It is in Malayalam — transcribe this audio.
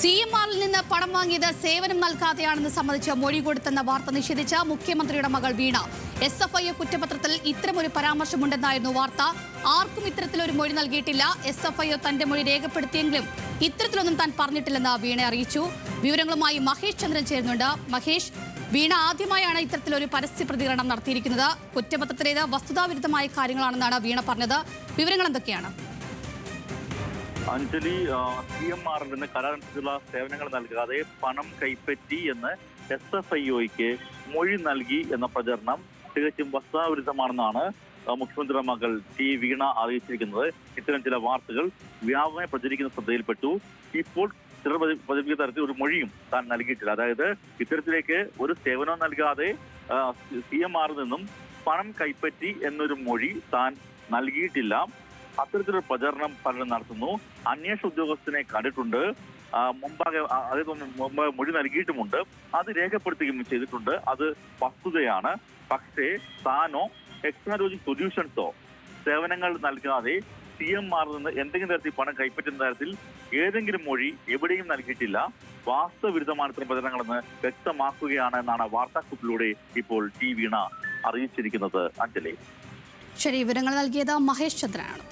CMRൽ നിന്ന് പണം വാങ്ങിയത് സേവനം നൽകാതെയാണെന്ന് സംബന്ധിച്ച് മൊഴി കൊടുത്തെന്ന വാർത്ത നിഷേധിച്ച മുഖ്യമന്ത്രിയുടെ മകൾ വീണ. SFI കുറ്റപത്രത്തിൽ ഇത്തരമൊരു പരാമർശമുണ്ടെന്നായിരുന്നു വാർത്ത. ആർക്കും ഇത്തരത്തിലൊരു മൊഴി നൽകിയിട്ടില്ല. SFI തന്റെ മൊഴി രേഖപ്പെടുത്തിയെങ്കിലും ഇത്തരത്തിലൊന്നും താൻ പറഞ്ഞിട്ടില്ലെന്ന് വീണ അറിയിച്ചു. വിവരങ്ങളുമായി മഹേഷ് ചന്ദ്രൻ ചേരുന്നുണ്ട്. മഹേഷ്, വീണ ആദ്യമായാണ് ഇത്തരത്തിലൊരു പരസ്യ പ്രതികരണം നടത്തിയിരിക്കുന്നത്. കുറ്റപത്രത്തിലേത് വസ്തുതാവിരുദ്ധമായ കാര്യങ്ങളാണെന്നാണ് വീണ പറഞ്ഞത്. വിവരങ്ങൾ എന്തൊക്കെയാണ്? അഞ്ജലി, CMRൽ നിന്ന് കരാറനുസരിച്ചുള്ള സേവനങ്ങൾ നൽകാതെ പണം കൈപ്പറ്റി എന്ന് SFIക്ക് മൊഴി നൽകി എന്ന പ്രചരണം തികച്ചും വസ്തുതാവിരുദ്ധമാണെന്നാണ് മുഖ്യമന്ത്രിയുടെ മകൾ വീണ അറിയിച്ചിരിക്കുന്നത്. ഇത്തരം ചില വാർത്തകൾ വ്യാപകമായി പ്രചരിക്കുന്ന ശ്രദ്ധയിൽപ്പെട്ടു. ഇപ്പോൾ ചിലർ പതിപ്പിക്കുന്ന തരത്തിൽ ഒരു മൊഴിയും താൻ നൽകിയിട്ടില്ല. അതായത് ഇത്തരത്തിലേക്ക് ഒരു സേവനവും നൽകാതെ CMRൽ നിന്നും പണം കൈപ്പറ്റി എന്നൊരു മൊഴി താൻ നൽകിയിട്ടില്ല. അത്തരത്തിലൊരു പ്രചരണം പലരും നടത്തുന്നു. അന്വേഷണ ഉദ്യോഗസ്ഥനെ കണ്ടിട്ടുണ്ട്, മുമ്പ് മൊഴി നൽകിയിട്ടുമുണ്ട്, അത് രേഖപ്പെടുത്തുകയും ചെയ്തിട്ടുണ്ട്. അത് വസ്തുതയാണ്. പക്ഷേ താനോ ടെക്നോളജി സൊല്യൂഷൻസോ സേവനങ്ങൾ നൽകാതെ CMRൽ നിന്ന് എന്തെങ്കിലും തരത്തിൽ പണം കൈപ്പറ്റുന്ന തരത്തിൽ ഏതെങ്കിലും മൊഴി എവിടെയും നൽകിയിട്ടില്ല. വാസ്തവവിരുദ്ധമാണ് ഇത്തരം പ്രചരണങ്ങളെന്ന് വ്യക്തമാക്കുകയാണ് എന്നാണ് വാർത്താക്കുറിപ്പിലൂടെ ഇപ്പോൾ വീണ അറിയിച്ചിരിക്കുന്നത്. അഞ്ജലി, ശരി, വിവരങ്ങൾ നൽകിയത് മഹേഷ് ചന്ദ്രനാണ്.